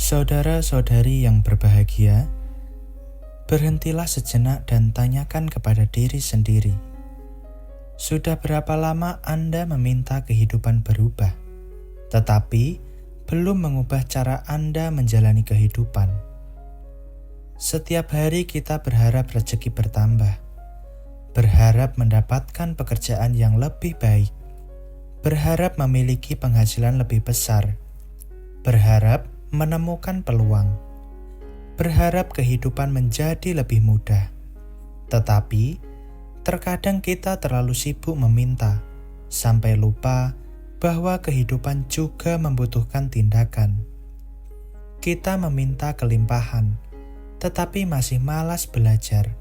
Saudara-saudari yang berbahagia, berhentilah sejenak dan tanyakan kepada diri sendiri. Sudah berapa lama Anda meminta kehidupan berubah, tetapi belum mengubah cara Anda menjalani kehidupan? Setiap hari kita berharap rezeki bertambah, berharap mendapatkan pekerjaan yang lebih baik, berharap memiliki penghasilan lebih besar, berharap menemukan peluang, berharap kehidupan menjadi lebih mudah. Tetapi, terkadang kita terlalu sibuk meminta, sampai lupa bahwa kehidupan juga membutuhkan tindakan. Kita meminta kelimpahan, tetapi masih malas belajar.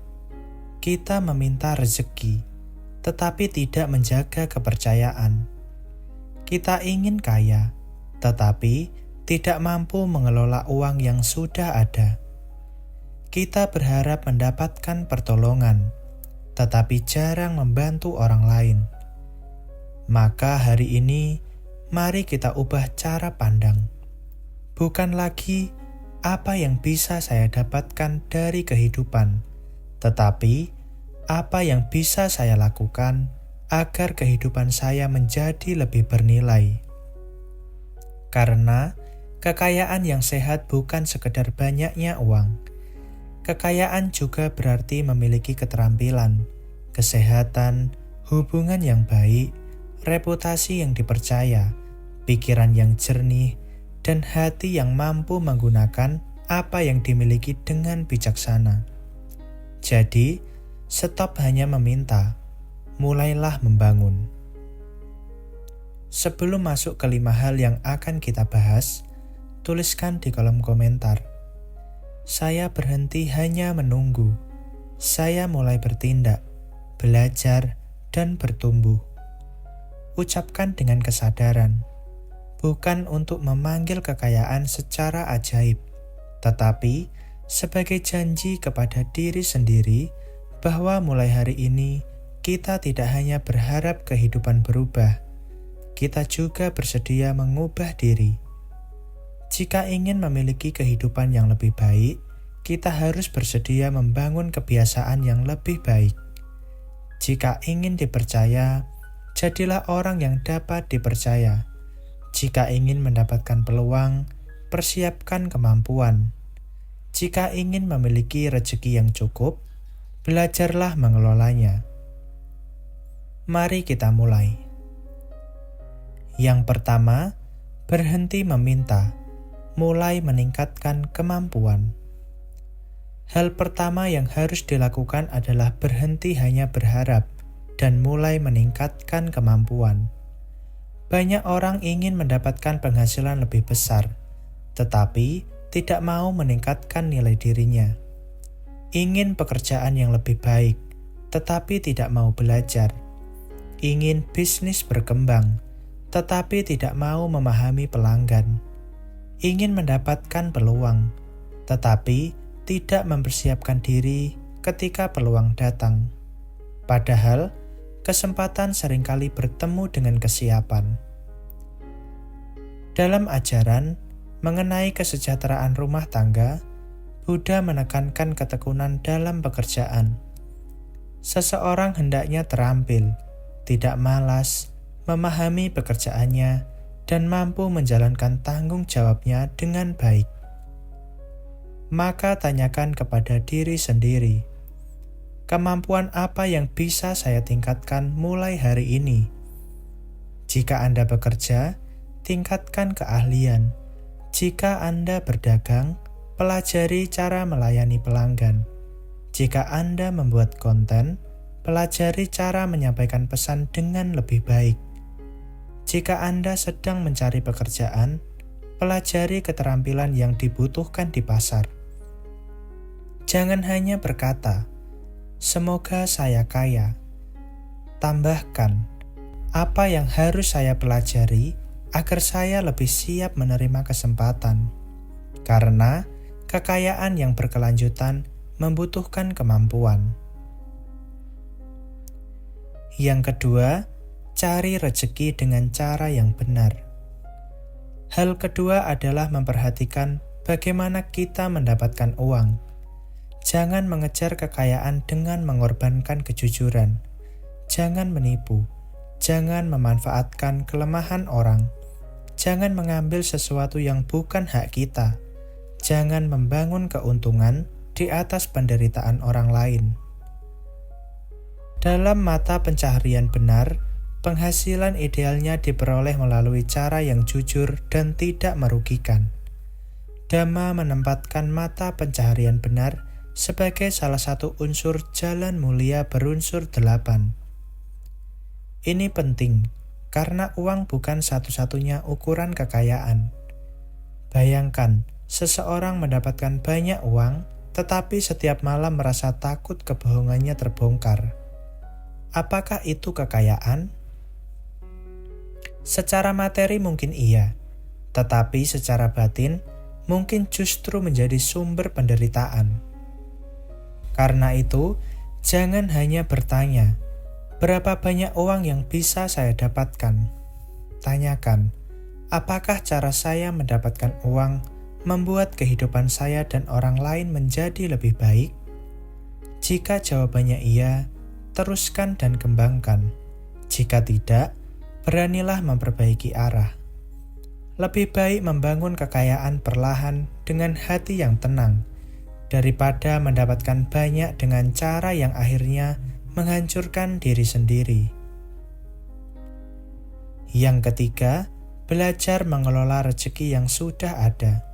Kita meminta rezeki, tetapi tidak menjaga kepercayaan. Kita ingin kaya, tetapi tidak mampu mengelola uang yang sudah ada. Kita berharap mendapatkan pertolongan, tetapi jarang membantu orang lain. Maka hari ini, mari kita ubah cara pandang. Bukan lagi apa yang bisa saya dapatkan dari kehidupan, tetapi apa yang bisa saya lakukan agar kehidupan saya menjadi lebih bernilai. Karena kekayaan yang sehat bukan sekedar banyaknya uang. Kekayaan juga berarti memiliki keterampilan, kesehatan, hubungan yang baik, reputasi yang dipercaya, pikiran yang jernih, dan hati yang mampu menggunakan apa yang dimiliki dengan bijaksana. Jadi, stop hanya meminta, mulailah membangun. Sebelum masuk ke 5 hal yang akan kita bahas, tuliskan di kolom komentar. Saya berhenti hanya menunggu. Saya mulai bertindak, belajar, dan bertumbuh. Ucapkan dengan kesadaran, bukan untuk memanggil kekayaan secara ajaib, tetapi sebagai janji kepada diri sendiri bahwa mulai hari ini kita tidak hanya berharap kehidupan berubah, kita juga bersedia mengubah diri. Jika ingin memiliki kehidupan yang lebih baik, kita harus bersedia membangun kebiasaan yang lebih baik. Jika ingin dipercaya, jadilah orang yang dapat dipercaya. Jika ingin mendapatkan peluang, persiapkan kemampuan. Jika ingin memiliki rezeki yang cukup, belajarlah mengelolanya. Mari kita mulai. Yang pertama, berhenti meminta. Mulai meningkatkan kemampuan. Hal pertama yang harus dilakukan adalah berhenti hanya berharap dan mulai meningkatkan kemampuan. Banyak orang ingin mendapatkan penghasilan lebih besar, tetapi tidak mau meningkatkan nilai dirinya. Ingin pekerjaan yang lebih baik, tetapi tidak mau belajar. Ingin bisnis berkembang, tetapi tidak mau memahami pelanggan. Ingin mendapatkan peluang, tetapi tidak mempersiapkan diri ketika peluang datang. Padahal, kesempatan seringkali bertemu dengan kesiapan. Dalam ajaran mengenai kesejahteraan rumah tangga, Buddha menekankan ketekunan dalam pekerjaan. Seseorang hendaknya terampil, tidak malas, memahami pekerjaannya, dan mampu menjalankan tanggung jawabnya dengan baik. Maka tanyakan kepada diri sendiri, kemampuan apa yang bisa saya tingkatkan mulai hari ini? Jika Anda bekerja, tingkatkan keahlian. Jika Anda berdagang, pelajari cara melayani pelanggan. Jika Anda membuat konten, pelajari cara menyampaikan pesan dengan lebih baik. Jika Anda sedang mencari pekerjaan, pelajari keterampilan yang dibutuhkan di pasar. Jangan hanya berkata, "Semoga saya kaya." Tambahkan, apa yang harus saya pelajari agar saya lebih siap menerima kesempatan. Karena kekayaan yang berkelanjutan membutuhkan kemampuan. Yang kedua, cari rezeki dengan cara yang benar. Hal kedua adalah memperhatikan bagaimana kita mendapatkan uang. Jangan mengejar kekayaan dengan mengorbankan kejujuran. Jangan menipu. Jangan memanfaatkan kelemahan orang. Jangan mengambil sesuatu yang bukan hak kita. Jangan membangun keuntungan di atas penderitaan orang lain. Dalam mata pencaharian benar, penghasilan idealnya diperoleh melalui cara yang jujur dan tidak merugikan. Dhamma menempatkan mata pencaharian benar sebagai salah satu unsur jalan mulia berunsur 8. Ini penting, karena uang bukan satu-satunya ukuran kekayaan. Bayangkan, seseorang mendapatkan banyak uang, tetapi setiap malam merasa takut kebohongannya terbongkar. Apakah itu kekayaan? Secara materi mungkin iya, tetapi secara batin mungkin justru menjadi sumber penderitaan. Karena itu, jangan hanya bertanya, berapa banyak uang yang bisa saya dapatkan? Tanyakan, apakah cara saya mendapatkan uang membuat kehidupan saya dan orang lain menjadi lebih baik? Jika jawabannya iya, teruskan dan kembangkan. Jika tidak, beranilah memperbaiki arah. Lebih baik membangun kekayaan perlahan dengan hati yang tenang, daripada mendapatkan banyak dengan cara yang akhirnya menghancurkan diri sendiri. Yang ketiga, belajar mengelola rezeki yang sudah ada.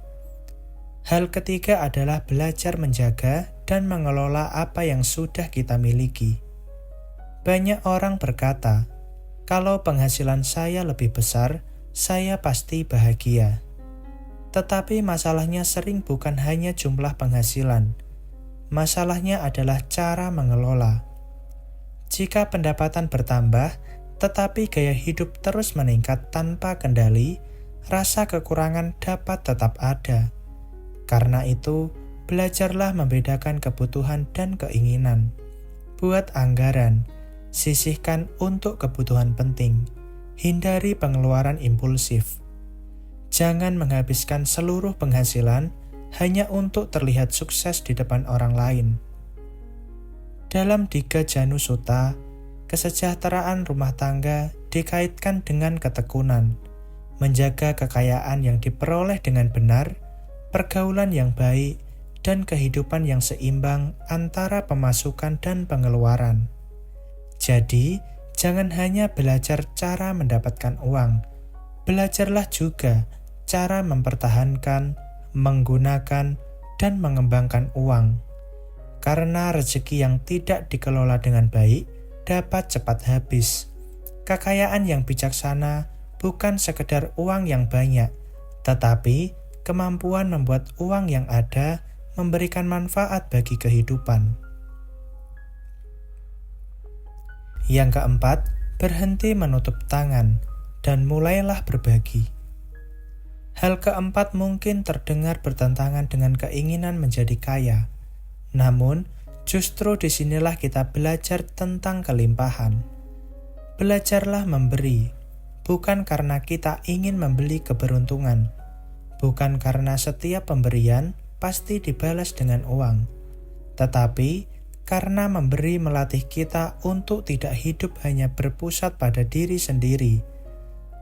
Hal ketiga adalah belajar menjaga dan mengelola apa yang sudah kita miliki. Banyak orang berkata, kalau penghasilan saya lebih besar, saya pasti bahagia. Tetapi masalahnya sering bukan hanya jumlah penghasilan. Masalahnya adalah cara mengelola. Jika pendapatan bertambah, tetapi gaya hidup terus meningkat tanpa kendali, rasa kekurangan dapat tetap ada. Karena itu, belajarlah membedakan kebutuhan dan keinginan. Buat anggaran, sisihkan untuk kebutuhan penting. Hindari pengeluaran impulsif. Jangan menghabiskan seluruh penghasilan hanya untuk terlihat sukses di depan orang lain. Dalam Digha Janu Sutta, kesejahteraan rumah tangga dikaitkan dengan ketekunan, menjaga kekayaan yang diperoleh dengan benar, pergaulan yang baik, dan kehidupan yang seimbang antara pemasukan dan pengeluaran. Jadi, jangan hanya belajar cara mendapatkan uang, belajarlah juga cara mempertahankan, menggunakan, dan mengembangkan uang. Karena rezeki yang tidak dikelola dengan baik dapat cepat habis. Kekayaan yang bijaksana bukan sekedar uang yang banyak, tetapi kemampuan membuat uang yang ada memberikan manfaat bagi kehidupan. Yang keempat, berhenti menutup tangan dan mulailah berbagi. Hal keempat mungkin terdengar bertentangan dengan keinginan menjadi kaya. Namun, justru disinilah kita belajar tentang kelimpahan. Belajarlah memberi, bukan karena kita ingin membeli keberuntungan, bukan karena setiap pemberian pasti dibalas dengan uang, tetapi karena memberi melatih kita untuk tidak hidup hanya berpusat pada diri sendiri.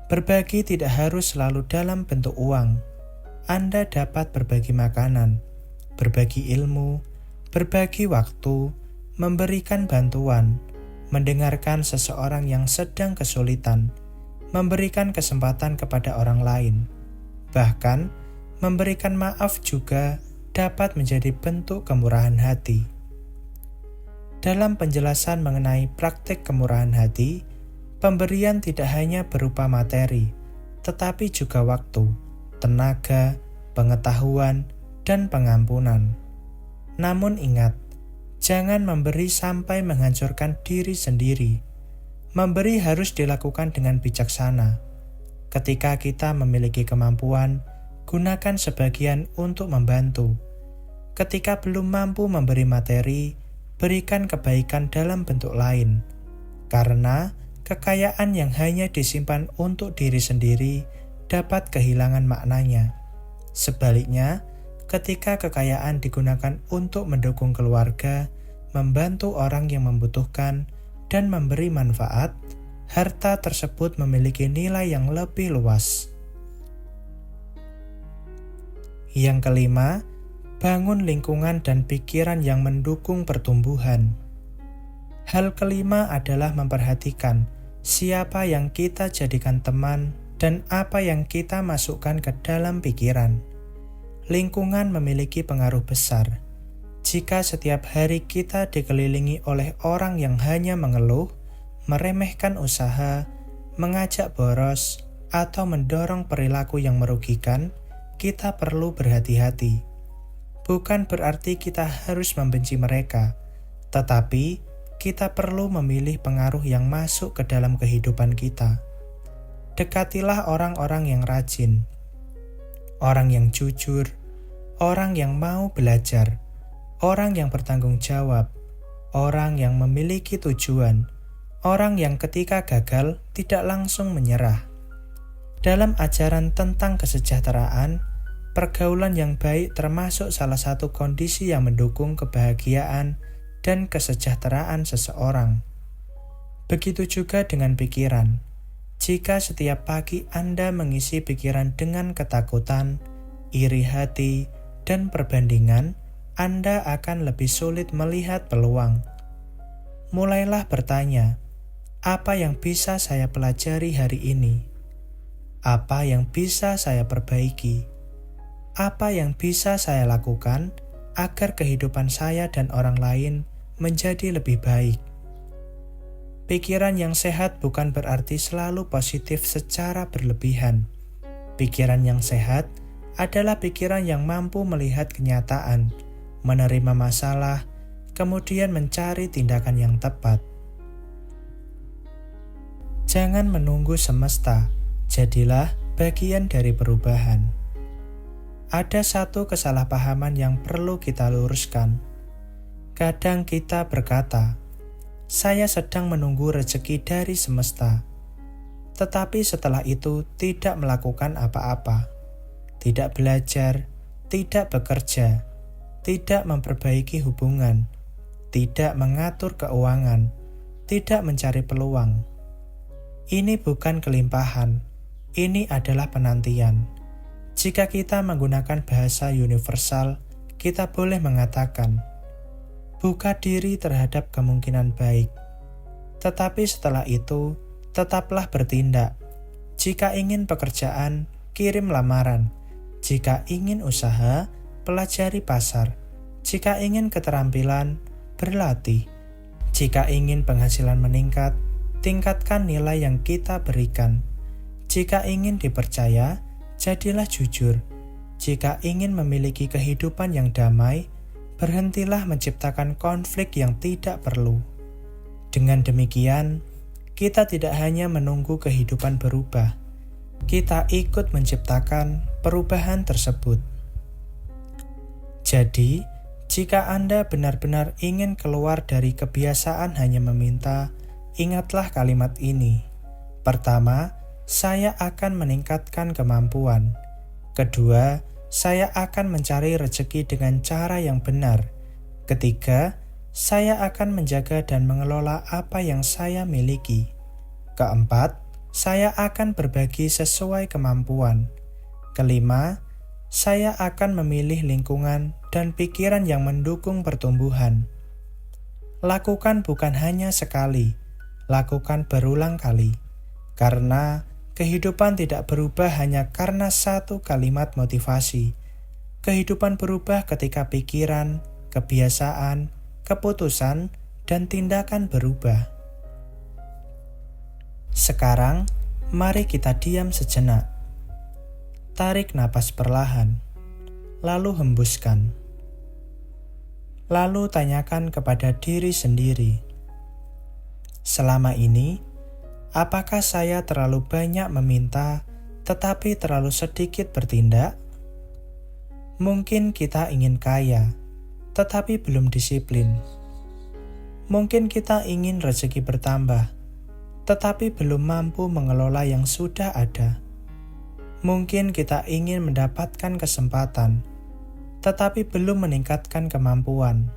Berbagi tidak harus selalu dalam bentuk uang. Anda dapat berbagi makanan, berbagi ilmu, berbagi waktu, memberikan bantuan, mendengarkan seseorang yang sedang kesulitan, memberikan kesempatan kepada orang lain. Bahkan, memberikan maaf juga dapat menjadi bentuk kemurahan hati. Dalam penjelasan mengenai praktik kemurahan hati, pemberian tidak hanya berupa materi, tetapi juga waktu, tenaga, pengetahuan, dan pengampunan. Namun ingat, jangan memberi sampai menghancurkan diri sendiri. Memberi harus dilakukan dengan bijaksana. Ketika kita memiliki kemampuan, gunakan sebagian untuk membantu. Ketika belum mampu memberi materi, berikan kebaikan dalam bentuk lain. Karena kekayaan yang hanya disimpan untuk diri sendiri dapat kehilangan maknanya. Sebaliknya, ketika kekayaan digunakan untuk mendukung keluarga, membantu orang yang membutuhkan, dan memberi manfaat, harta tersebut memiliki nilai yang lebih luas. Yang kelima, bangun lingkungan dan pikiran yang mendukung pertumbuhan. Hal kelima adalah memperhatikan siapa yang kita jadikan teman dan apa yang kita masukkan ke dalam pikiran. Lingkungan memiliki pengaruh besar. Jika setiap hari kita dikelilingi oleh orang yang hanya mengeluh, meremehkan usaha, mengajak boros, atau mendorong perilaku yang merugikan, kita perlu berhati-hati. Bukan berarti kita harus membenci mereka, tetapi kita perlu memilih pengaruh yang masuk ke dalam kehidupan kita. Dekatilah orang-orang yang rajin, orang yang jujur, orang yang mau belajar, orang yang bertanggung jawab, orang yang memiliki tujuan, orang yang ketika gagal tidak langsung menyerah. Dalam ajaran tentang kesejahteraan, pergaulan yang baik termasuk salah satu kondisi yang mendukung kebahagiaan dan kesejahteraan seseorang. Begitu juga dengan pikiran. Jika setiap pagi Anda mengisi pikiran dengan ketakutan, iri hati, dan perbandingan, Anda akan lebih sulit melihat peluang. Mulailah bertanya, apa yang bisa saya pelajari hari ini? Apa yang bisa saya perbaiki? Apa yang bisa saya lakukan agar kehidupan saya dan orang lain menjadi lebih baik? Pikiran yang sehat bukan berarti selalu positif secara berlebihan. Pikiran yang sehat adalah pikiran yang mampu melihat kenyataan, menerima masalah, kemudian mencari tindakan yang tepat. Jangan menunggu semesta, jadilah bagian dari perubahan. Ada satu kesalahpahaman yang perlu kita luruskan. Kadang kita berkata, saya sedang menunggu rezeki dari semesta. Tetapi setelah itu tidak melakukan apa-apa. Tidak belajar, tidak bekerja, tidak memperbaiki hubungan, tidak mengatur keuangan, tidak mencari peluang. Ini bukan kelimpahan, ini adalah penantian. Jika kita menggunakan bahasa universal, kita boleh mengatakan, buka diri terhadap kemungkinan baik. Tetapi setelah itu, tetaplah bertindak. Jika ingin pekerjaan, kirim lamaran. Jika ingin usaha, pelajari pasar. Jika ingin keterampilan, berlatih. Jika ingin penghasilan meningkat, tingkatkan nilai yang kita berikan. Jika ingin dipercaya, jadilah jujur. Jika ingin memiliki kehidupan yang damai, berhentilah menciptakan konflik yang tidak perlu. Dengan demikian, kita tidak hanya menunggu kehidupan berubah, kita ikut menciptakan perubahan tersebut. Jadi, jika Anda benar-benar ingin keluar dari kebiasaan hanya meminta, ingatlah kalimat ini. Pertama, saya akan meningkatkan kemampuan. Kedua, saya akan mencari rezeki dengan cara yang benar. Ketiga, saya akan menjaga dan mengelola apa yang saya miliki. Keempat, saya akan berbagi sesuai kemampuan. Kelima, saya akan memilih lingkungan dan pikiran yang mendukung pertumbuhan. Lakukan bukan hanya sekali, lakukan berulang kali. Karena kehidupan tidak berubah hanya karena satu kalimat motivasi. Kehidupan berubah ketika pikiran, kebiasaan, keputusan, dan tindakan berubah. Sekarang, mari kita diam sejenak. Tarik napas perlahan, lalu hembuskan. Lalu tanyakan kepada diri sendiri, selama ini, apakah saya terlalu banyak meminta, tetapi terlalu sedikit bertindak? Mungkin kita ingin kaya, tetapi belum disiplin. Mungkin kita ingin rezeki bertambah, tetapi belum mampu mengelola yang sudah ada. Mungkin kita ingin mendapatkan kesempatan, tetapi belum meningkatkan kemampuan.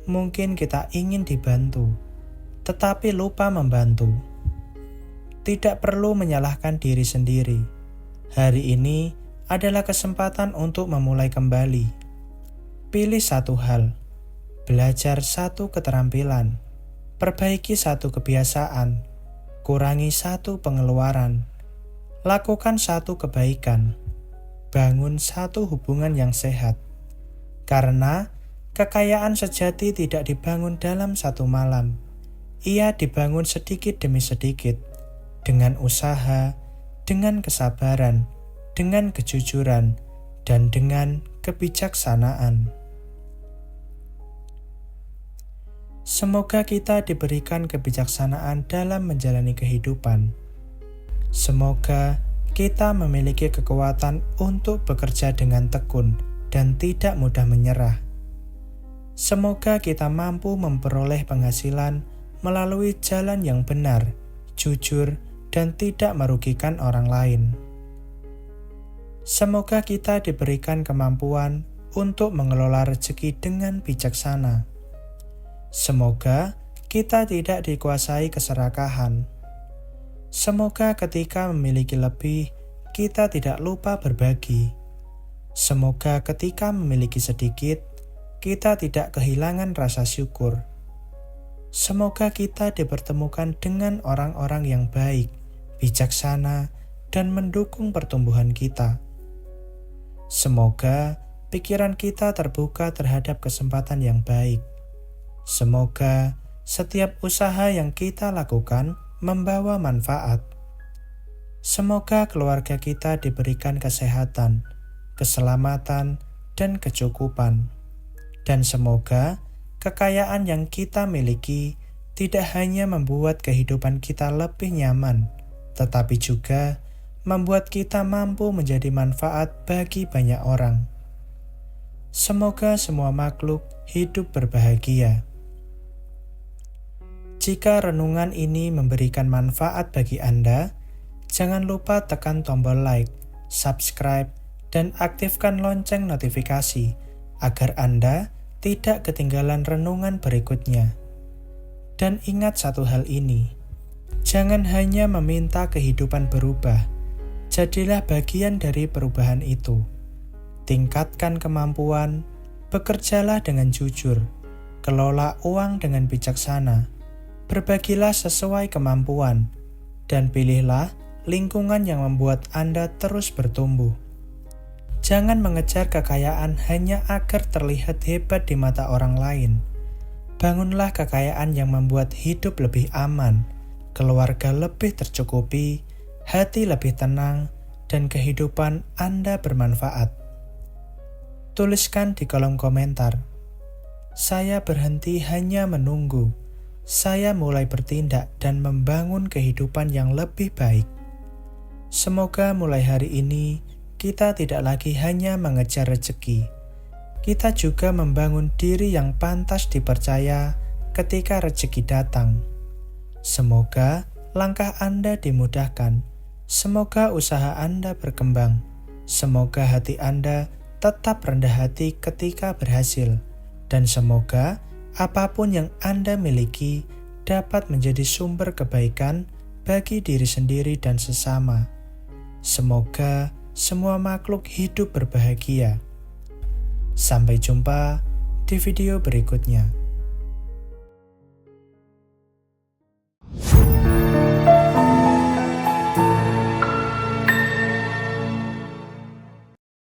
Mungkin kita ingin dibantu, tetapi lupa membantu. Tidak perlu menyalahkan diri sendiri. Hari ini adalah kesempatan untuk memulai kembali. Pilih satu hal, belajar satu keterampilan, perbaiki satu kebiasaan, kurangi satu pengeluaran, lakukan satu kebaikan, bangun satu hubungan yang sehat. Karena kekayaan sejati tidak dibangun dalam satu malam. Ia dibangun sedikit demi sedikit, dengan usaha, dengan kesabaran, dengan kejujuran, dan dengan kebijaksanaan. Semoga kita diberikan kebijaksanaan dalam menjalani kehidupan. Semoga kita memiliki kekuatan untuk bekerja dengan tekun dan tidak mudah menyerah. Semoga kita mampu memperoleh penghasilan melalui jalan yang benar, jujur, dan tidak merugikan orang lain. Semoga kita diberikan kemampuan untuk mengelola rezeki dengan bijaksana. Semoga kita tidak dikuasai keserakahan. Semoga ketika memiliki lebih, kita tidak lupa berbagi. Semoga ketika memiliki sedikit, kita tidak kehilangan rasa syukur. Semoga kita dipertemukan dengan orang-orang yang baik, bijaksana, dan mendukung pertumbuhan kita. Semoga pikiran kita terbuka terhadap kesempatan yang baik. Semoga setiap usaha yang kita lakukan membawa manfaat. Semoga keluarga kita diberikan kesehatan, keselamatan, dan kecukupan. Dan semoga kekayaan yang kita miliki tidak hanya membuat kehidupan kita lebih nyaman, tetapi juga membuat kita mampu menjadi manfaat bagi banyak orang. Semoga semua makhluk hidup berbahagia. Jika renungan ini memberikan manfaat bagi Anda, jangan lupa tekan tombol like, subscribe, dan aktifkan lonceng notifikasi agar Anda tidak ketinggalan renungan berikutnya. Dan ingat satu hal ini, jangan hanya meminta kehidupan berubah, jadilah bagian dari perubahan itu. Tingkatkan kemampuan, bekerjalah dengan jujur, kelola uang dengan bijaksana, berbagilah sesuai kemampuan, dan pilihlah lingkungan yang membuat Anda terus bertumbuh. Jangan mengejar kekayaan hanya agar terlihat hebat di mata orang lain. Bangunlah kekayaan yang membuat hidup lebih aman, keluarga lebih tercukupi, hati lebih tenang, dan kehidupan Anda bermanfaat. Tuliskan di kolom komentar, "Saya berhenti hanya menunggu. Saya mulai bertindak dan membangun kehidupan yang lebih baik." Semoga mulai hari ini kita tidak lagi hanya mengejar rezeki. Kita juga membangun diri yang pantas dipercaya ketika rezeki datang. Semoga langkah Anda dimudahkan. Semoga usaha Anda berkembang. Semoga hati Anda tetap rendah hati ketika berhasil. Dan semoga apapun yang Anda miliki dapat menjadi sumber kebaikan bagi diri sendiri dan sesama. Semoga semua makhluk hidup berbahagia. Sampai jumpa di video berikutnya.